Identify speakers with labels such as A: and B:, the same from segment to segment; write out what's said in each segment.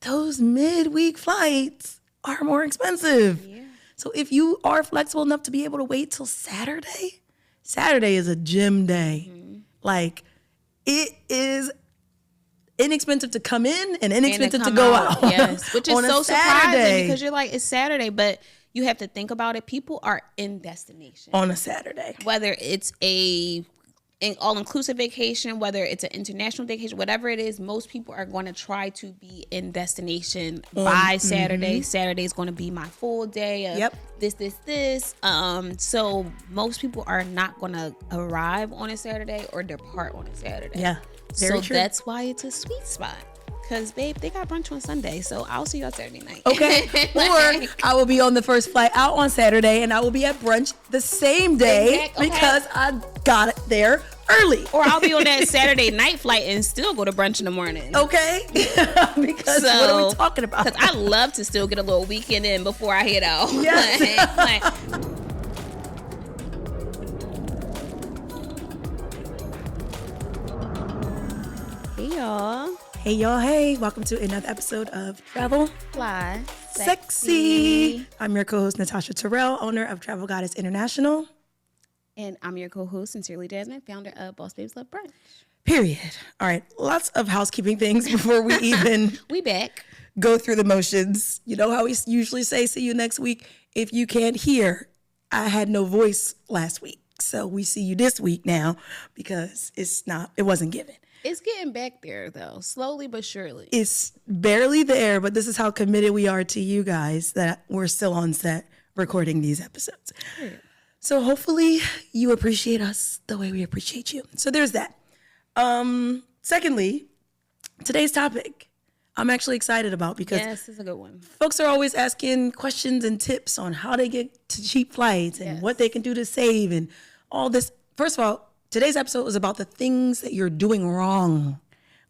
A: those midweek flights are more expensive.
B: Yeah.
A: So if you are flexible enough to be able to wait till Saturday is a gym day. Like, it is inexpensive to come in and inexpensive to go out.
B: Yes, which is so surprising because you're like, it's Saturday, but you have to think about it. People are in destination
A: on a Saturday.
B: Whether it's an all-inclusive vacation, whether it's an international vacation, whatever it is, most people are going to try to be in destination by Saturday. Saturday is going to be my full day of this. So most people are not going to arrive on a Saturday or depart on a Saturday.
A: Yeah, very true.
B: That's why it's a sweet spot. Because, babe, they got brunch on Sunday, so I'll see you on Saturday night.
A: Okay. Or I will be on the first flight out on Saturday, and I will be at brunch the same day because I got it there early.
B: Or I'll be on that Saturday night flight and still go to brunch in the morning.
A: Okay. Because what are we talking about?
B: Because I love to still get a little weekend in before I head out.
A: Yes.
B: Hey, y'all.
A: Hey, y'all. Hey, welcome to another episode of Travel
B: Fly
A: Sexy. I'm your co-host, 𝗬𝗓 𝗨𝘀, owner of Travel Goddess International.
B: And I'm your co-host, 𝗓𝒠𝒡ly Jasmine, founder of Boss Babes Love Brunch.
A: Period. All right. Lots of housekeeping things before we even
B: we back.
A: Go through the motions. You know how we usually say, see you next week. If you can't hear, I had no voice last week. So we see you this week now because it wasn't given.
B: It's getting back there, though, slowly but surely.
A: It's barely there, but this is how committed we are to you guys that we're still on set recording these episodes. So hopefully you appreciate us the way we appreciate you. So there's that. Secondly, today's topic I'm actually excited about because
B: this is a good one.
A: Folks are always asking questions and tips on how they get to cheap flights and what they can do to save and all this. First of all, today's episode is about the things that you're doing wrong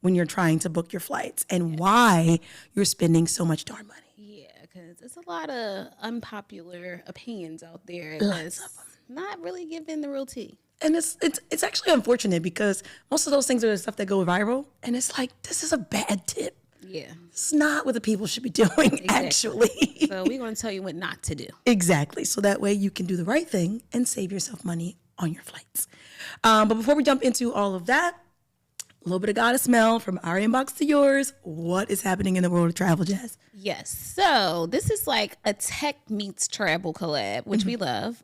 A: when you're trying to book your flights and why you're spending so much darn money.
B: Yeah, because it's a lot of unpopular opinions out there.
A: Lots of them.
B: Not really giving the real tea.
A: And it's actually unfortunate because most of those things are the stuff that go viral. And it's like, this is a bad tip.
B: Yeah.
A: It's not what the people should be doing, actually.
B: So we're going to tell you what not to do.
A: Exactly. So that way you can do the right thing and save yourself money on your flights. But before we jump into all of that, a little bit of goddess smell from our inbox to yours. What is happening in the world of travel, Jazz?
B: Yes. So this is like a tech meets travel collab, which we love.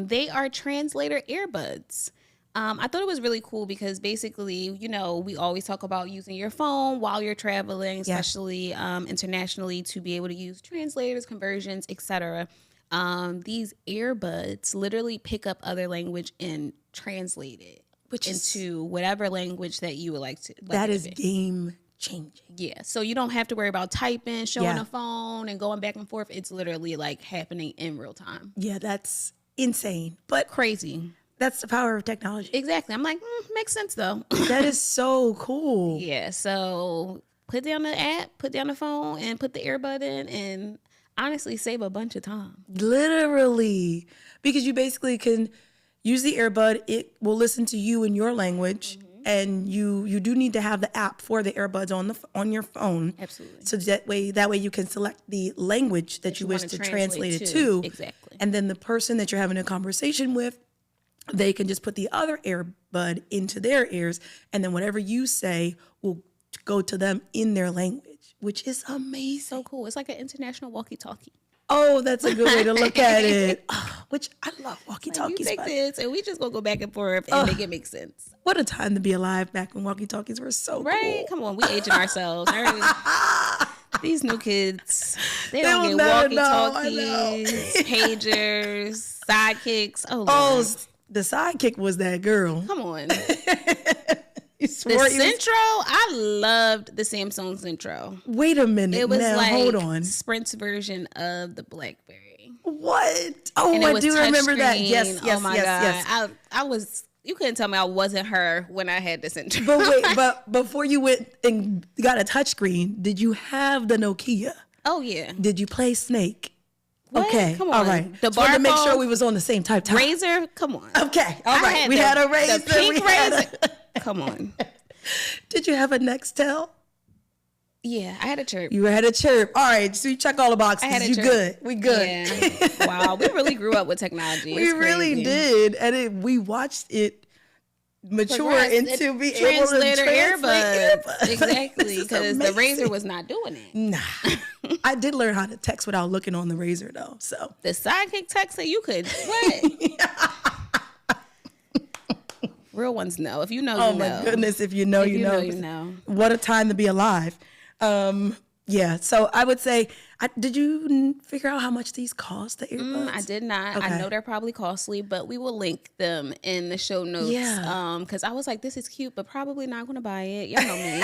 B: They are translator earbuds. I thought it was really cool because basically, you know, we always talk about using your phone while you're traveling, especially internationally, to be able to use translators, conversions, etc. These earbuds literally pick up other language and translate it into whatever language that you would like to.
A: That is game changing.
B: Yeah. So you don't have to worry about typing, showing a phone and going back and forth. It's literally like happening in real time.
A: Yeah, that's insane. But
B: crazy.
A: That's the power of technology.
B: Exactly. I'm like, makes sense though.
A: That is so cool.
B: Yeah. So put down the app, put down the phone and put the earbud in and honestly save a bunch of time. Literally.
A: Because you basically can use the earbud. It will listen to you in your language. And you do need to have the app for the earbuds on your phone.
B: Absolutely.
A: So that way you can select the language that you wish to translate it to.
B: Exactly.
A: And then the person that you're having a conversation with, they can just put the other earbud into their ears. And then whatever you say will go to them in their language, which is amazing.
B: So cool. It's like an international walkie-talkie.
A: Oh, that's a good way to look at it. Which I love walkie-talkies.
B: Like you take this and we just gonna go back and forth and make it make sense.
A: What a time to be alive back when walkie-talkies were so cool.
B: Come on, we aging ourselves. These new kids, they don't get walkie-talkies, pagers, sidekicks. Oh,
A: the sidekick was that girl.
B: Come on. The Centro, I loved the Samsung Centro.
A: Wait a minute.
B: It was
A: hold on.
B: Sprint's version of the BlackBerry.
A: What? Oh, I do remember that. Yes.
B: Oh my God. I was, you couldn't tell me I wasn't her when I had the Centro.
A: But wait, but before you went and got a touchscreen, did you have the Nokia?
B: Oh yeah.
A: Did you play Snake?
B: What?
A: Okay.
B: Come on.
A: All right.
B: The
A: Just wanted to make sure we was on the same type.
B: Razor? Come on.
A: Okay. All right. We had a Razor.
B: The pink Razor. Come on.
A: Did you have a Nextel?
B: Yeah, I had a chirp.
A: You had a chirp. All right, so you check all the boxes.
B: I had a
A: You
B: chirp.
A: good. We good.
B: Yeah. Wow, we really grew up with technology.
A: We really did. And we watched it mature into being able to translate earbuds.
B: Exactly, because the Razor was not doing it.
A: Nah. I did learn how to text without looking on the Razor, though. So
B: the Sidekick texter, you could what? Real ones know. If you know, you know.
A: Oh my goodness! If you know, you know.
B: You know.
A: What a time to be alive. Yeah. So I would say, did you figure out how much these cost, the earbuds?
B: I did not.
A: Okay.
B: I know they're probably costly, but we will link them in the show notes.
A: Yeah.
B: Because I was like, this is cute, but probably not going to buy it. Y'all know me.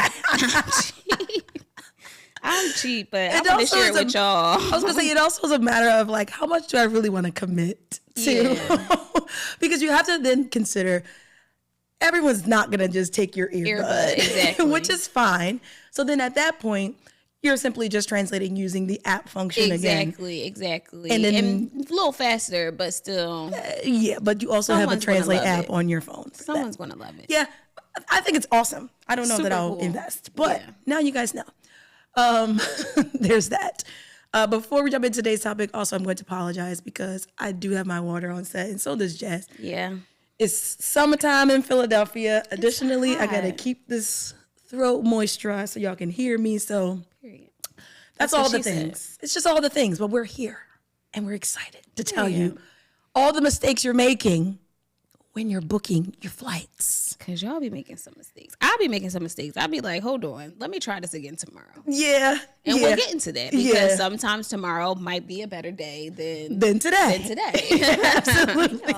B: I'm cheap, but I'm going to share it with y'all.
A: I was going to say, it also is a matter of like, how much do I really want to commit to? Yeah. Because you have to then consider, everyone's not going to just take your earbud,
B: exactly.
A: which is fine. So then at that point, you're simply just translating using the app function again.
B: Exactly.
A: And then
B: a little faster, but still.
A: Yeah, but you also have a translate app on your phone.
B: Someone's going to love it.
A: Yeah, I think it's awesome. I don't know that I'll invest, but now you guys know. There's that. Before we jump into today's topic, also, I'm going to apologize because I do have my water on set, and so does Jazz.
B: Yeah.
A: It's summertime in Philadelphia. Additionally, I got to keep this throat moisturized so y'all can hear me. So that's all the things. Said. It's just all the things, but we're here and we're excited to tell you all the mistakes you're making when you're booking your flights.
B: Because y'all be making some mistakes. I'll be making some mistakes. I'll be like, hold on, let me try this again tomorrow.
A: Yeah.
B: And we'll get into that because sometimes tomorrow might be a better day than today.
A: Absolutely.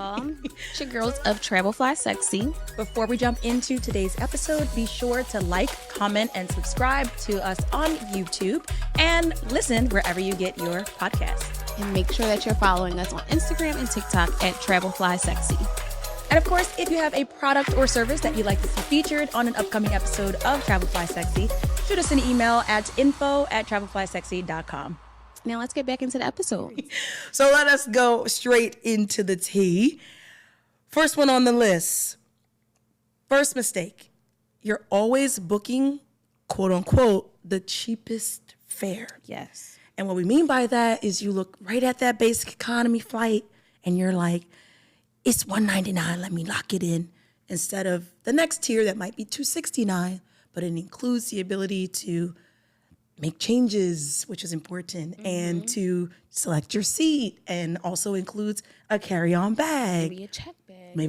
B: It's your girls of 𝗓𝗏𝒊𝒂𝒃𝒊𝒂𝒂𝒃.
C: Before we jump into today's episode, be sure to like, comment, and subscribe to us on YouTube and listen wherever you get your podcasts.
B: And make sure that you're following us on Instagram and TikTok at 𝗓𝗏𝒊𝒂𝒃𝒊𝒂𝒃.
C: And of course, if you have a product or service that you'd like to see featured on an upcoming episode of 𝗓𝗏𝒊𝒂𝒃𝒊𝒂𝒃, shoot us an email at info@𝗓𝗏𝒊𝒂𝒃𝒊𝒂𝒃.com.
B: Now let's get back into the episode.
A: So let us go straight into the tea. First one on the list. First mistake. You're always booking, quote unquote, the cheapest fare.
B: Yes.
A: And what we mean by that is you look right at that basic economy flight and you're like, it's $199, let me lock it in. Instead of the next tier that might be $269, but it includes the ability to make changes, which is important, and to select your seat, and also includes a carry-on bag. Maybe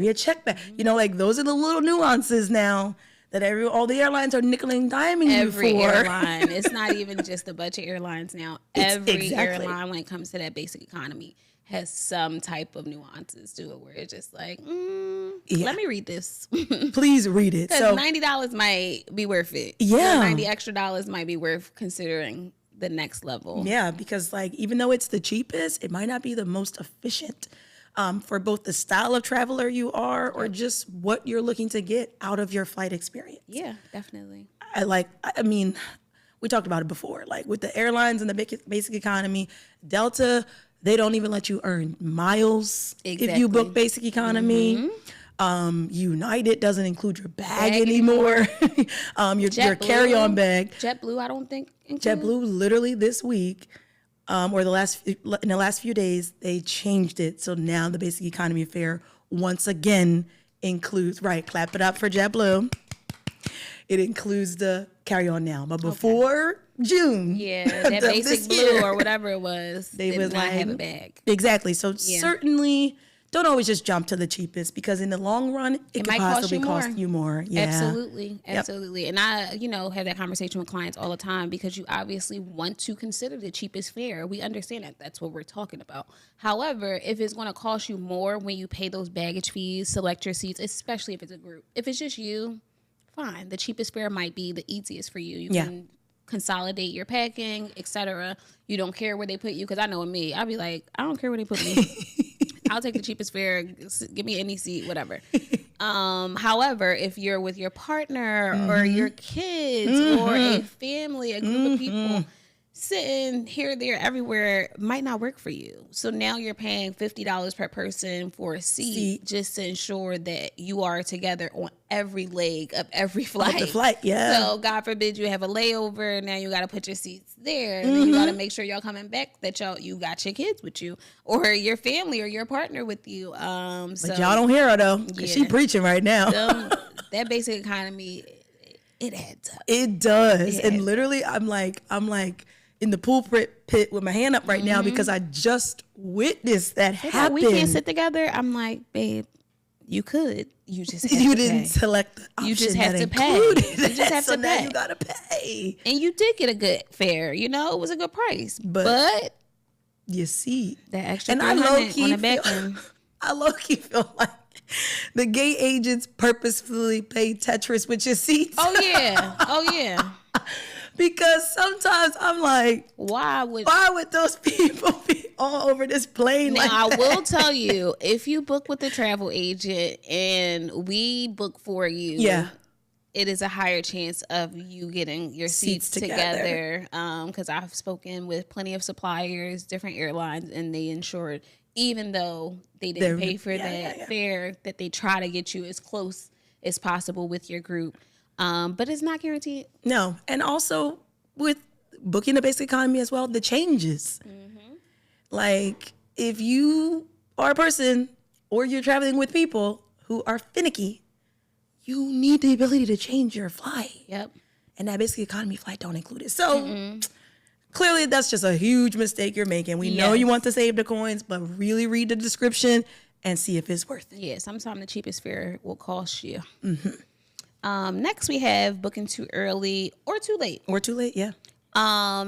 A: a check bag. You know, like those are the little nuances now that all the airlines are nickel and diming you for.
B: Every airline. It's not even just the budget airlines now. Every airline, when it comes to that basic economy, has some type of nuances to it where it's just like, let me read this.
A: Please read it.
B: So $90 might be worth it.
A: Yeah.
B: $90 extra might be worth considering the next level.
A: Yeah, because like even though it's the cheapest, it might not be the most efficient for both the style of traveler you are or just what you're looking to get out of your flight experience.
B: Yeah, definitely.
A: I mean, we talked about it before. Like with the airlines and the basic economy, Delta, they don't even let you earn miles if you book basic economy. United doesn't include your bag anymore. Your carry-on bag.
B: JetBlue, I don't think.
A: JetBlue, literally this week, or in the last few days, they changed it. So now the basic economy fare once again includes, clap it up for JetBlue. It includes the carry-on now. But before June,
B: that basic blue or whatever it was, they did not have a bag.
A: Exactly. So certainly don't always just jump to the cheapest because in the long run, it could possibly cost you more. Yeah.
B: Absolutely. And I, have that conversation with clients all the time because you obviously want to consider the cheapest fare. We understand that. That's what we're talking about. However, if it's going to cost you more when you pay those baggage fees, select your seats, especially if it's a group. If it's just you, fine. The cheapest fare might be the easiest for you. You can consolidate your packing, etc. You don't care where they put you, because I know me, I'll be like, I don't care where they put me. I'll take the cheapest fare. Give me any seat, whatever. However, if you're with your partner or your kids or a family, a group of people, sitting here, there, everywhere might not work for you. So now you're paying $50 per person for a seat just to ensure that you are together on every leg of every flight.
A: Of the flight, yeah.
B: So God forbid you have a layover. Now you got to put your seats there. And then you got to make sure y'all coming back that you got your kids with you or your family or your partner with you.
A: But y'all don't hear her though, because she preaching right now.
B: That basic economy, it adds up.
A: It does. And literally I'm like in the pulpit with my hand up right now because I just witnessed that happen.
B: We can't sit together. I'm like, babe, you could. You just have
A: you
B: to
A: didn't
B: pay.
A: select the option.
B: You just have
A: that
B: to pay.
A: included
B: You just
A: that.
B: have
A: So
B: to
A: now
B: pay.
A: you gotta pay.
B: And you did get a good fare. You know, it was a good price. But
A: you see
B: that extra
A: and
B: $300 on the back end.
A: I low-key feel like the gay agents purposefully play Tetris with your seats.
B: Oh yeah.
A: Because sometimes I'm like,
B: why would
A: those people be all over this plane
B: now,
A: like that?
B: I will tell you, if you book with a travel agent and we book for you, it is a higher chance of you getting your seats together. Because I've spoken with plenty of suppliers, different airlines, and they ensured, even though they didn't pay for that fare, that they try to get you as close as possible with your group. But it's not guaranteed.
A: No. And also with booking the basic economy as well, the changes. Like if you are a person or you're traveling with people who are finicky, you need the ability to change your flight.
B: Yep.
A: And that basic economy flight don't include it. So clearly that's just a huge mistake you're making. We know you want to save the coins, but really read the description and see if it's worth it.
B: Yeah, sometimes the cheapest fare will cost you. Next we have booking too early or too late.
A: Or too late, yeah.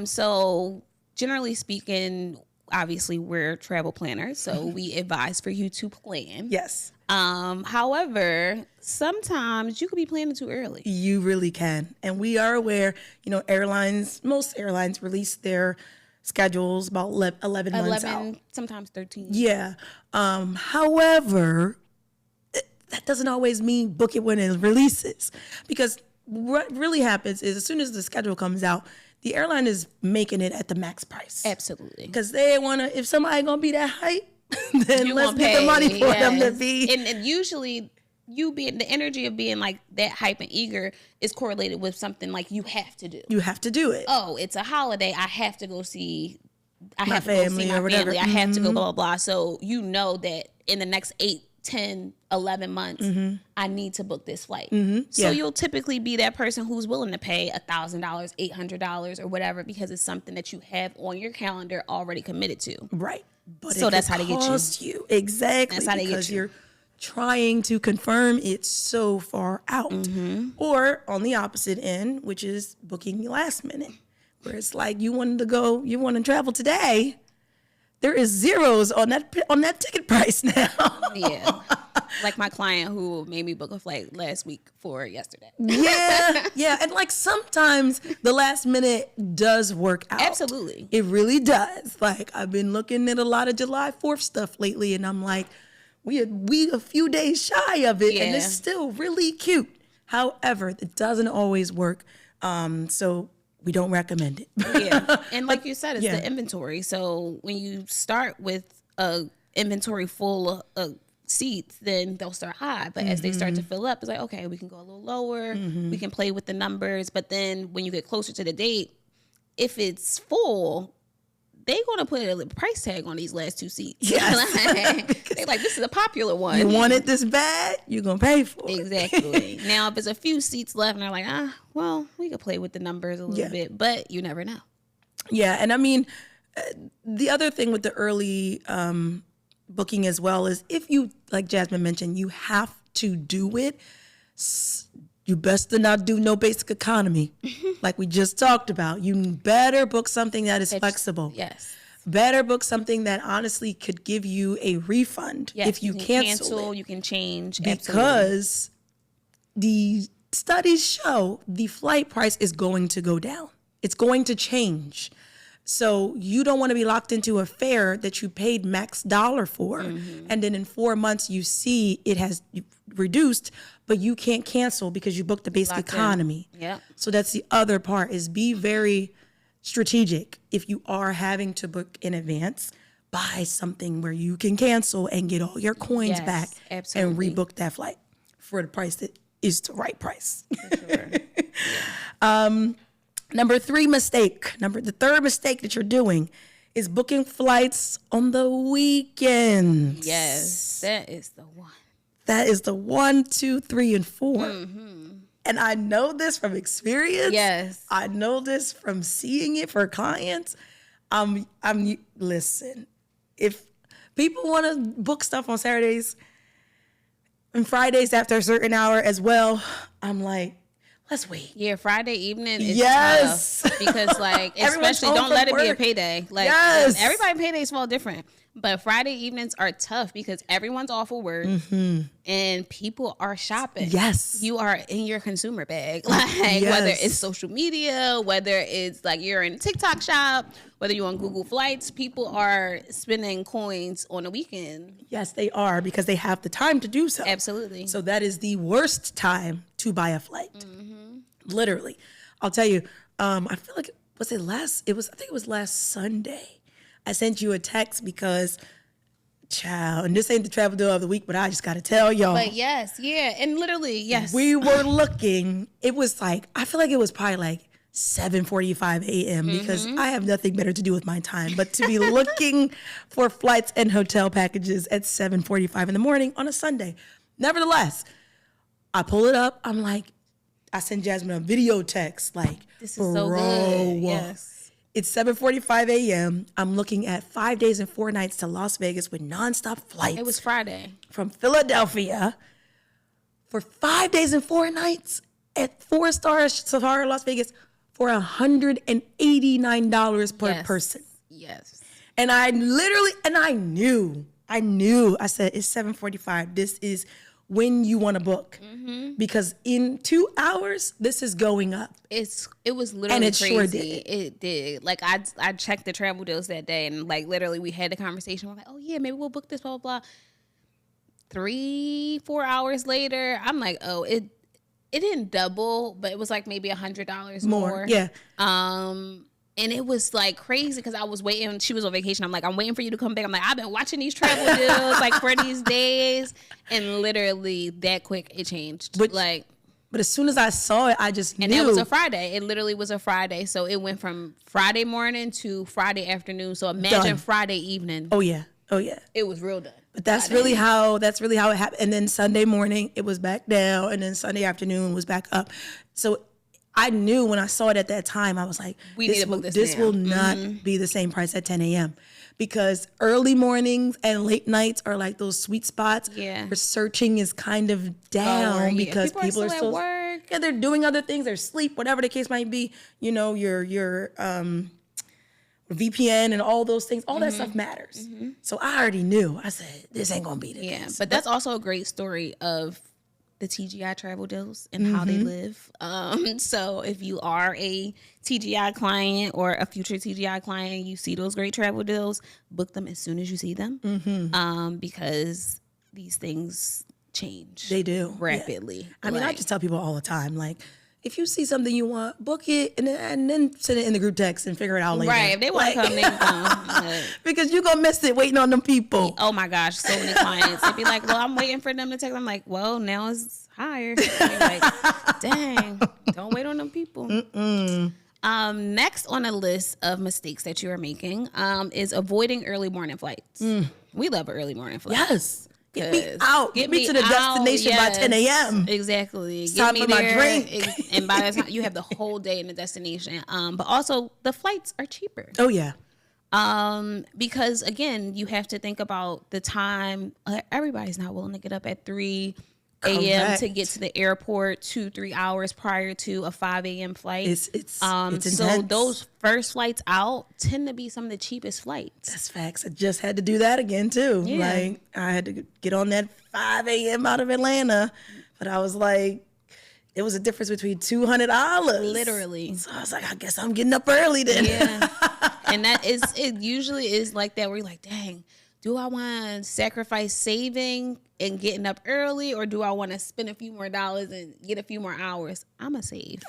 B: So generally speaking, obviously we're travel planners, so we advise for you to plan.
A: Yes.
B: However, sometimes you could be planning too early.
A: You really can. And we are aware, most airlines release their schedules about 11 months out.
B: Sometimes 13.
A: Yeah. However, that doesn't always mean book it when it releases. Because what really happens is as soon as the schedule comes out, the airline is making it at the max price.
B: Absolutely.
A: Because they want to, if somebody going to be that hype, then
B: You
A: let's
B: gonna
A: get the
B: pay,
A: money for them to be.
B: And usually you being the energy of being like that hype and eager is correlated with something like you have to do.
A: You have to do it.
B: Oh, it's a holiday. I have to go see my
A: family or whatever.
B: family. I have to go blah, blah, blah. So you know that in the next 8, 10, 11 months, I need to book this flight. So you'll typically be that person who's willing to pay $1,000, $800 or whatever because it's something that you have on your calendar already committed to.
A: Right. But
B: so that's how they get
A: you. Exactly.
B: That's how they get
A: because
B: you.
A: You're trying to confirm it so far out. Or on the opposite end, which is booking last minute, where it's like you want to travel today. There is zeros on that ticket price now.
B: Yeah. Like my client who made me book a flight last week for yesterday.
A: Yeah. And like sometimes the last minute does work out.
B: Absolutely.
A: It really does. Like I've been looking at a lot of July 4th stuff lately and I'm like, we a few days shy of it and it's still really cute. However, it doesn't always work. So we don't recommend it.
B: Yeah. And like you said, it's the inventory. So when you start with a inventory full of seats, then they'll start high. But as they start to fill up, it's like, okay, we can go a little lower. We can play with the numbers. But then when you get closer to the date, if it's full, they're going to put a price tag on these last 2 seats. They're like, this is a popular one.
A: You want it this bad, you're going to pay for it.
B: Exactly. Now, if there's a few seats left and they're like, well, we could play with the numbers a little bit, but you never know.
A: Yeah. And I mean, the other thing with the early booking as well is if you, like Jasmine mentioned, you have to do it, you best to not do no basic economy. Like we just talked about. You better book something that is flexible.
B: Yes.
A: Better book something that honestly could give you a refund if you
B: can
A: cancel it.
B: You can change.
A: Because the studies show the flight price is going to go down. It's going to change. So you don't want to be locked into a fare that you paid max dollar for. And then in 4 months you see it has reduced, but you can't cancel because you booked the basic economy.
B: Yeah.
A: So that's the other part is be very strategic. If you are having to book in advance, buy something where you can cancel and get all your coins back
B: absolutely.
A: and rebook that flight for the price that is the right price.
B: For sure.
A: Number 3 mistake, the third mistake that you're doing is booking flights on the weekends.
B: Yes, that is the one.
A: That is the 1, 2, 3, and 4. And I know this from experience.
B: Yes.
A: I know this from seeing it for clients. Listen, if people want to book stuff on Saturdays and Fridays after a certain hour as well, I'm like, let's wait.
B: Yeah, Friday evening is
A: Yes.
B: tough because, like,
A: Everyone's
B: especially
A: home
B: don't
A: from
B: let it be a
A: work.
B: payday. Like,
A: Yes.
B: everybody paydays fall different, but Friday evenings are tough because everyone's off of work and people are shopping.
A: Yes.
B: You are in your consumer bag, like whether it's social media, whether it's like you're in a TikTok shop, whether you're on Google Flights, people are spending coins on a weekend.
A: Yes, they are, because they have the time to do so.
B: Absolutely.
A: So that is the worst time to buy a flight. Literally. I'll tell you, I feel like, I think it was last Sunday. I sent you a text because, child, and this ain't the travel deal of the week, but I just got to tell y'all.
B: But yes, yeah, and literally, yes.
A: We were looking, it was like, I feel like it was probably like 7:45 a.m. because I have nothing better to do with my time but to be looking for flights and hotel packages at 7:45 in the morning on a Sunday. Nevertheless, I pull it up. I'm like, I send Jasmine a video text like,
B: This is so good. Yes.
A: It's 7:45 a.m. I'm looking at 5 days and 4 nights to Las Vegas with nonstop flights.
B: It was Friday.
A: From Philadelphia for 5 days and 4 nights at 4-star Safari Las Vegas for $189 per person.
B: Yes.
A: And I knew, I said, it's 7:45. This is when you want to book. Because in 2 hours, this is going up.
B: It was literally
A: And it
B: crazy.
A: sure did.
B: It did. Like I checked the travel deals that day, and like literally we had the conversation. We're like, oh yeah, maybe we'll book this, blah blah blah. 3-4 hours later, I'm like, oh, it didn't double, but it was like maybe $100 more.
A: Yeah.
B: And it was like crazy because I was waiting. She was on vacation. I'm like, I'm waiting for you to come back. I'm like, I've been watching these travel deals like for these days, and literally that quick it changed.
A: But as soon as I saw it, I just knew.
B: And that was a Friday. It literally was a Friday. So it went from Friday morning to Friday afternoon. So imagine
A: Done.
B: Friday evening.
A: Oh yeah.
B: It was real done.
A: But that's really how it happened. And then Sunday morning it was back down, and then Sunday afternoon was back up. So I knew when I saw it at that time, I was like,
B: We need to book this
A: this
B: now.
A: will not be the same price at 10 a.m. Because early mornings and late nights are like those sweet spots where searching is kind of down because people are still
B: at work.
A: Yeah, they're doing other things, they're asleep, whatever the case might be. You know, your VPN and all those things, all that stuff matters. So I already knew. I said, this ain't gonna be the case.
B: But that's also a great story of the TGI travel deals and how they live. So if you are a TGI client or a future TGI client, you see those great travel deals, book them as soon as you see them. Because these things change.
A: They do
B: rapidly.
A: Yeah. I mean, I just tell people all the time, like, if you see something you want, book it and then send it in the group text and figure it out later.
B: Right. If they want to come, they can come.
A: Because you're going to miss it waiting on them people.
B: Oh my gosh, so many clients. They'd be like, well, I'm waiting for them to text. I'm like, well, now it's higher. Like, dang, don't wait on them people. Next on a list of mistakes that you are making is avoiding early morning flights. We love early morning flights.
A: Yes. Get me out. Get me to the destination by 10 a.m.
B: Exactly.
A: It's time for my drink.
B: And by the time you have the whole day in the destination. But also the flights are cheaper.
A: Oh, yeah.
B: Because again, you have to think about the time. Everybody's not willing to get up at 3 a.m. to get to the airport 2-3 hours prior to a 5 a.m. flight.
A: It's
B: so
A: intense.
B: those first flights out tend to be some of the cheapest flights.
A: That's facts. I just had to do that again too.
B: Yeah.
A: Like I had to get on that 5 a.m. out of Atlanta, but I was like, it was a difference between $200.
B: Literally.
A: So I was like, I guess I'm getting up early then.
B: Yeah. And it usually is like that where you're like, dang, do I want to sacrifice saving and getting up early, or do I want to spend a few more dollars and get a few more hours? I'm a save.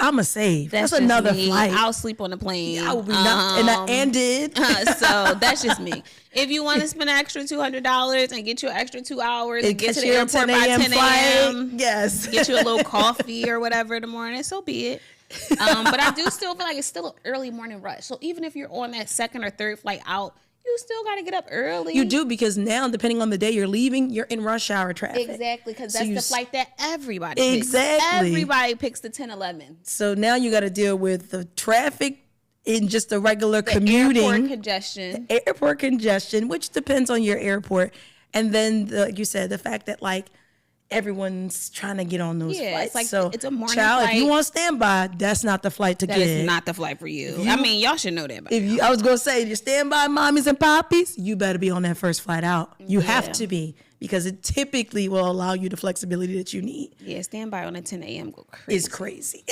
A: That's another
B: me.
A: flight.
B: I'll sleep on the plane.
A: I will be not, and did.
B: So that's just me. If you want to spend an extra $200 and get you an extra 2 hours and get to the airport by 10 a.m.,
A: yes,
B: get you a little coffee or whatever in the morning, so be it. But I do still feel like it's still an early morning rush. So even if you're on that second or third flight out, you still got to get up early.
A: You do, because now, depending on the day you're leaving, you're in rush hour traffic.
B: Exactly, because that's the flight that everybody picks.
A: Exactly.
B: Everybody picks the 10-11.
A: So now you got to deal with the traffic in just the regular commuting.
B: Airport congestion,
A: which depends on your airport. And then, like you said, the fact that, like, everyone's trying to get on those flights.
B: It's like,
A: so,
B: it's a morning
A: child,
B: flight.
A: if you want standby, that's not the flight to get.
B: That is not the flight for you. I mean, y'all should know that.
A: I was going to say, if you're standby mommies and poppies, you better be on that first flight out. You have to be, because it typically will allow you the flexibility that you need.
B: Yeah, standby on a 10 a.m. go crazy.
A: It's crazy.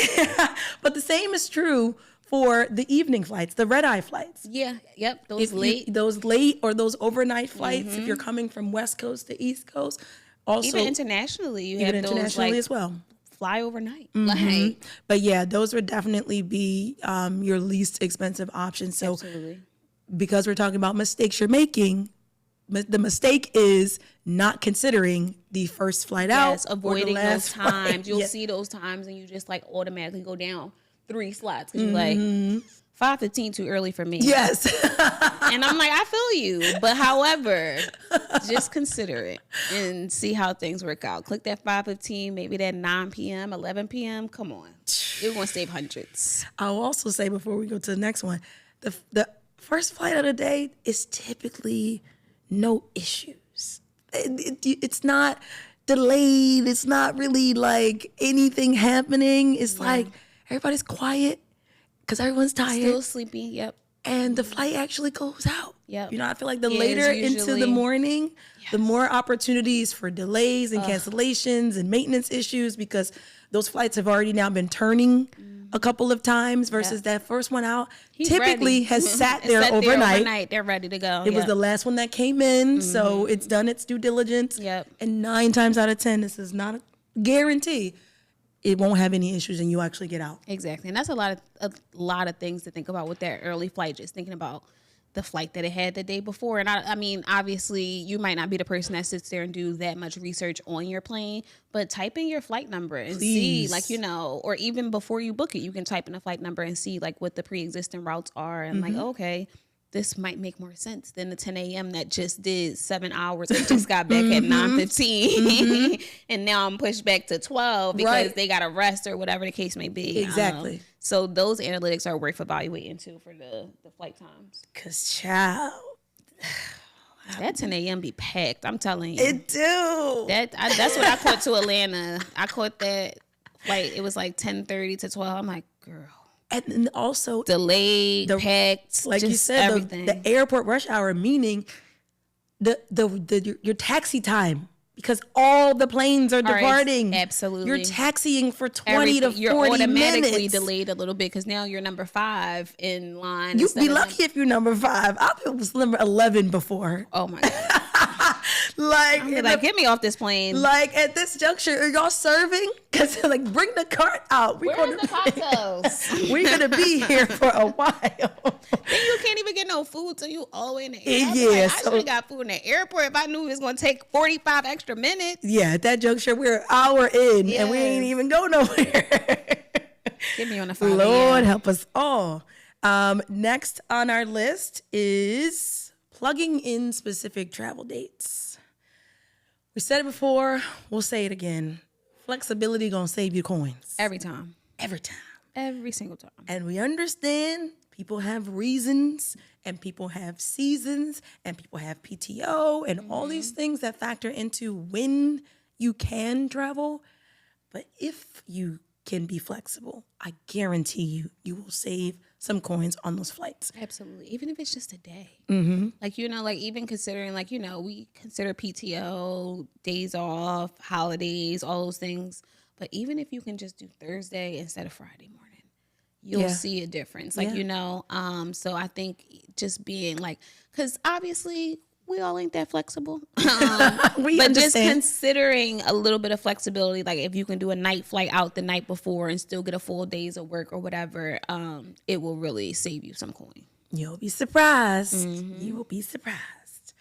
A: But the same is true for the evening flights, the red-eye flights.
B: Yeah, yep, those late
A: or those overnight flights, if you're coming from West Coast to East Coast. Also,
B: even internationally, you have those, like,
A: as well.
B: Fly overnight.
A: But yeah, those would definitely be your least expensive option. So
B: absolutely.
A: Because we're talking about mistakes you're making, the mistake is not considering the first flight out.
B: Yes, avoiding those times.
A: Flight.
B: You'll see those times and you just like automatically go down 3 slots because you're like, 5:15 too early for me.
A: Yes.
B: And I'm like, I feel you. But however, just consider it and see how things work out. Click that 5:15, maybe that 9 p.m., 11 p.m. Come on. You're going to save hundreds.
A: I'll also say, before we go to the next one, the first flight of the day is typically no issues. It's not delayed. It's not really like anything happening. It's like everybody's quiet because everyone's tired.
B: Still sleepy, yep.
A: And the flight actually goes out.
B: Yep.
A: You know, I feel like the later into the morning, the more opportunities for delays and cancellations and maintenance issues, because those flights have already now been turning a couple of times versus that first one out typically has sat there overnight.
B: They're ready to go.
A: It was the last one that came in, so it's done its due diligence.
B: Yep.
A: And 9 times out of 10, this is not a guarantee it won't have any issues and you actually get out.
B: Exactly. And that's a lot of things to think about with that early flight, just thinking about the flight that it had the day before. And I mean, obviously, you might not be the person that sits there and do that much research on your plane, but type in your flight number and see, like, you know, or even before you book it, you can type in a flight number and see, like, what the pre-existing routes are and, like, okay, this might make more sense than the 10 a.m. that just did 7 hours and just got back at 9:15. And now I'm pushed back to 12 because they got a rest or whatever the case may be.
A: Exactly.
B: So those analytics are worth evaluating too for the flight times.
A: Because, child,
B: that 10 a.m. be packed. I'm telling you.
A: It do.
B: That's what I caught to Atlanta. I caught that flight. It was like 10:30 to 12. I'm like, girl.
A: And also
B: delayed, packed,
A: like you said, the airport rush hour, meaning your taxi time, because all the planes are departing.
B: Absolutely,
A: you're taxiing for 20 to 40
B: you're automatically
A: minutes.
B: Delayed a little bit because now you're number 5 in line.
A: You'd be lucky if you're number 5. I was number 11 before.
B: Oh my god.
A: like,
B: get me off this plane.
A: Like, at this juncture, are y'all serving? Because, like, bring the cart out.
B: Where's the cocktails?
A: We're going to be here for a while.
B: Then you can't even get no food till you all the way in the airport.
A: Yeah,
B: I should have got food in the airport if I knew it was going to take 45 extra minutes.
A: Yeah, at that juncture, we're an hour in, and we ain't even go nowhere.
B: Get me on the phone.
A: Lord help us all. Next on our list is plugging in specific travel dates. We said it before, we'll say it again. Flexibility gonna save you coins.
B: Every time.
A: Every time.
B: Every single time.
A: And we understand people have reasons and people have seasons and people have PTO and all these things that factor into when you can travel. But if you can be flexible, I guarantee you will save some coins on those flights.
B: Absolutely. Even if it's just a day. Like, you know, like even considering, like, you know, we consider PTO, days off, holidays, all those things. But even if you can just do Thursday instead of Friday morning, you'll see a difference. Like, you know, so I think just being like, because obviously we all ain't that flexible.
A: We
B: but
A: understand.
B: just considering a little bit of flexibility, like if you can do a night flight out the night before and still get a full days of work or whatever, it will really save you some coin.
A: You'll be surprised. You will be surprised.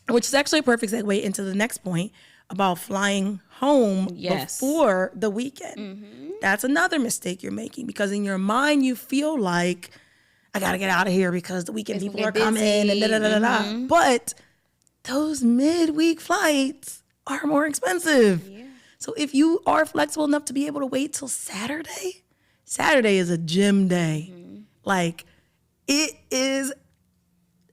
A: Which is actually a perfect segue into the next point about flying home before the weekend. That's another mistake you're making, because in your mind you feel like, I got to get out of here because the weekend people are coming and da-da-da-da-da. But those midweek flights are more expensive. Yeah. So if you are flexible enough to be able to wait till Saturday is a gym day. Like, it is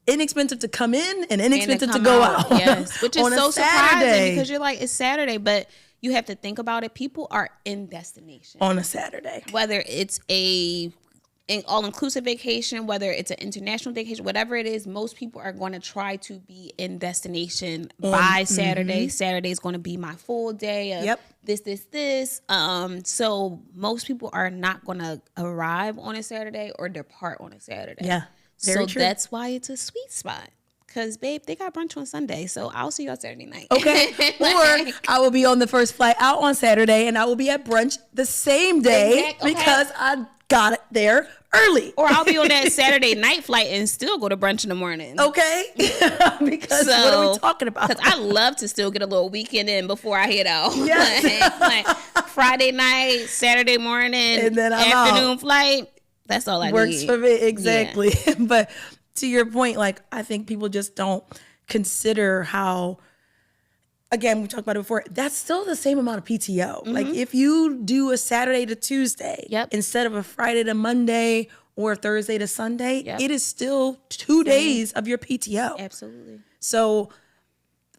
A: inexpensive to come in and inexpensive to go out.
B: Yes, which is so surprising because you're like, it's Saturday, but you have to think about it. People are in destination
A: on a Saturday.
B: Whether it's an all-inclusive vacation, whether it's an international vacation, whatever it is, most people are going to try to be in destination by Saturday. Saturday is going to be my full day of this. So most people are not going to arrive on a Saturday or depart on a Saturday.
A: Yeah, very true.
B: That's why it's a sweet spot. Because, babe, they got brunch on Sunday, so I'll see you on Saturday night.
A: Okay. Or I will be on the first flight out on Saturday, and I will be at brunch the same day because I got it there early.
B: Or I'll be on that Saturday night flight and still go to brunch in the morning.
A: Okay. Because what are we talking about?
B: Because I love to still get a little weekend in before I head out.
A: Yes.
B: like Friday night, Saturday morning,
A: and then I'm
B: afternoon
A: out.
B: Flight. That's all I need.
A: Works for me. Exactly. Yeah. But to your point, like, I think people just don't consider how, again, we talked about it before, that's still the same amount of PTO. Like, if you do a Saturday to Tuesday instead of a Friday to Monday or Thursday to Sunday, it is still 2 days of your PTO.
B: Absolutely.
A: So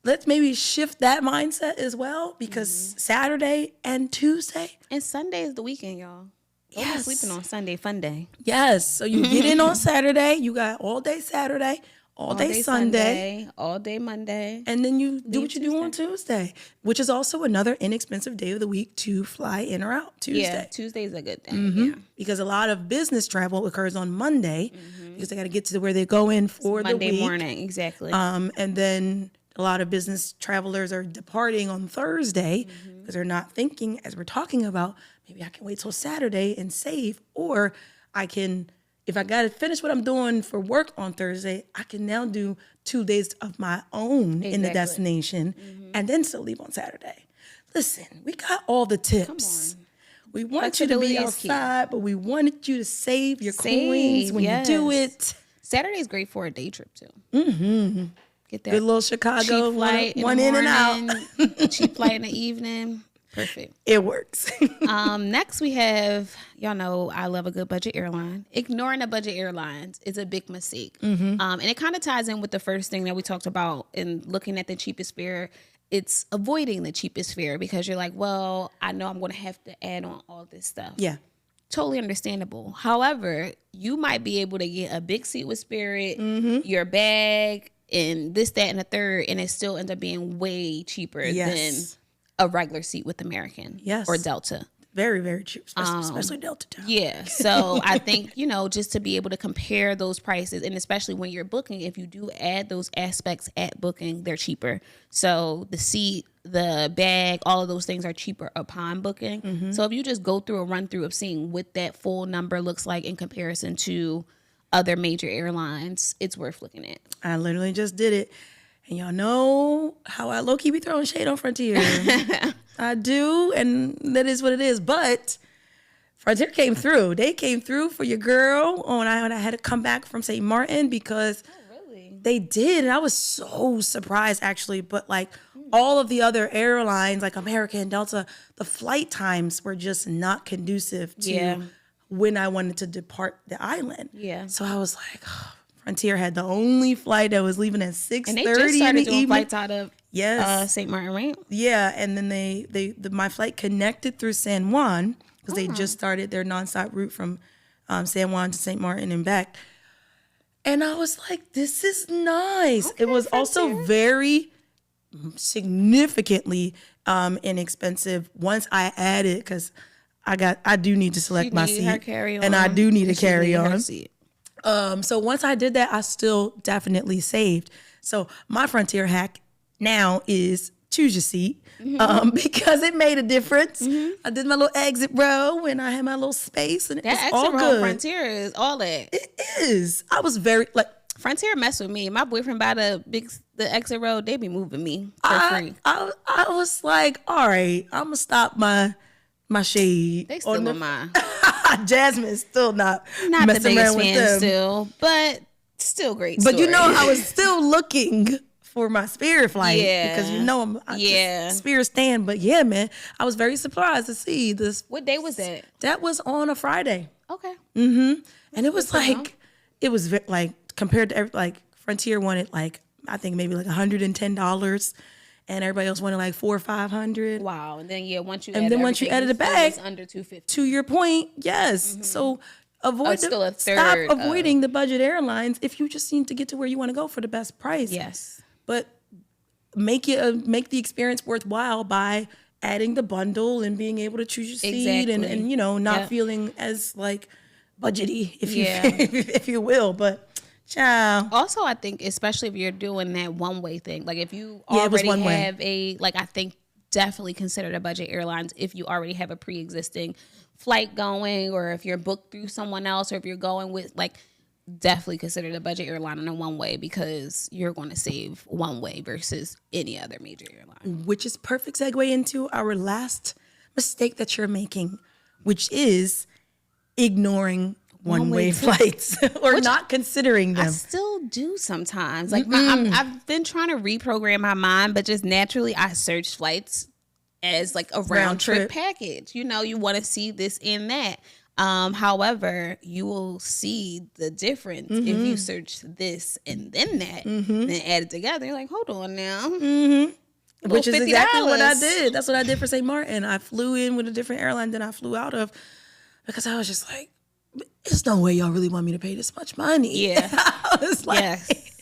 A: let's maybe shift that mindset as well, because Saturday and Tuesday.
B: And Sunday is the weekend, y'all. Don't be sleeping on Sunday, fun day.
A: Yes. So you get in on Saturday, you got all day Saturday, all day Sunday,
B: all day Monday.
A: And then you do what you do on Tuesday, which is also another inexpensive day of the week to fly in or out. Tuesday.
B: Yeah, Tuesday's a good day. Yeah.
A: Because a lot of business travel occurs on Monday because they got to get to where they go in for the week.
B: Monday morning, exactly.
A: And then a lot of business travelers are departing on Thursday because they're not thinking, as we're talking about, maybe I can wait till Saturday and save, or I can, if I got to finish what I'm doing for work on Thursday, I can now do 2 days of my own in the destination and then still leave on Saturday. Listen, we got all the tips. Come on. We want you to be outside, but we wanted you to save your coins when you do it.
B: Saturday's great for a day trip too. Get that
A: good little Chicago
B: cheap flight
A: one in and out.
B: Cheap flight in the evening. Perfect.
A: It works.
B: Next we have, y'all know I love a good budget airline. Ignoring a budget airlines is a big mistake. And it kind of ties in with the first thing that we talked about in looking at the cheapest fare. It's avoiding the cheapest fare because you're like, well, I know I'm going to have to add on all this stuff.
A: Yeah.
B: Totally understandable. However, you might be able to get a big seat with Spirit, your bag, and this, that, and the third, and it still ends up being way cheaper than a regular seat with American or Delta.
A: Very, very cheap, especially Delta Town.
B: Yeah. So I think, just to be able to compare those prices, and especially when you're booking, if you do add those aspects at booking, they're cheaper. So the seat, the bag, all of those things are cheaper upon booking. So if you just go through a run through of seeing what that full number looks like in comparison to other major airlines, it's worth looking at.
A: I literally just did it. And y'all know how I low-key be throwing shade on Frontier. I do, and that is what it is. But Frontier came through. They came through for your girl when I had to come back from St. Martin because they did. And I was so surprised, actually. But, like, all of the other airlines, like American and Delta, the flight times were just not conducive to when I wanted to depart the island. Yeah. So I was like, Frontier had the only flight that was leaving at 6:30
B: in the evening. And they just started doing flights out of
A: St.
B: Martin, right?
A: Yeah, and then my flight connected through San Juan because they just started their nonstop route from San Juan to St. Martin and back. And I was like, this is nice. Okay, it was also very significantly inexpensive once I added, because I do need to select my seat, and I do need a carry-on. So once I did that, I still definitely saved. So my Frontier hack now is choose your seat, because it made a difference. I did my little exit row and I had my little space, and
B: That
A: it's all
B: extra row
A: good.
B: Frontier is all that.
A: It is. I was very
B: Frontier mess with me. My boyfriend buy the exit road. They be moving me for free.
A: I was like, all right, I'm gonna stop my shade.
B: They still on mine.
A: Jasmine's still not
B: Not the
A: messing
B: biggest
A: around with
B: fan
A: them.
B: still, but still great
A: But
B: story.
A: I was still looking for my Spirit flight,
B: Yeah.
A: because I'm just Spirit stand. But yeah, man, I was very surprised to see this.
B: What day was that?
A: That was on a Friday.
B: Okay.
A: And it was like compared to Frontier wanted I think maybe $110, and everybody else wanted $400 or $500.
B: Wow. And then once you
A: added it back,
B: it's under $250.
A: To your point, yes. So
B: Still
A: stop avoiding the budget airlines if you just need to get to where you want to go for the best price.
B: Yes.
A: But make the experience worthwhile by adding the bundle and being able to choose your seat and not feeling as budgety if you will. But ciao.
B: Also, I think especially if you're doing that one-way thing, if you already have I think definitely consider the budget airlines if you already have a pre-existing flight going, or if you're booked through someone else, or if you're going with definitely consider the budget airline on a one-way, because you're going to save one-way versus any other major airline.
A: Which is perfect segue into our last mistake that you're making, which is ignoring one-way flights or not considering them.
B: I still do sometimes. I've been trying to reprogram my mind, but just naturally I search flights as a round trip package. You want to see this and that. However, you will see the difference if you search this and then that, then add it together. You're like, hold on now.
A: Which is exactly what I did. That's what I did for St. Martin. I flew in with a different airline than I flew out of, because I was just like, there's no way y'all really want me to pay this much money.
B: Yeah.
A: I was like,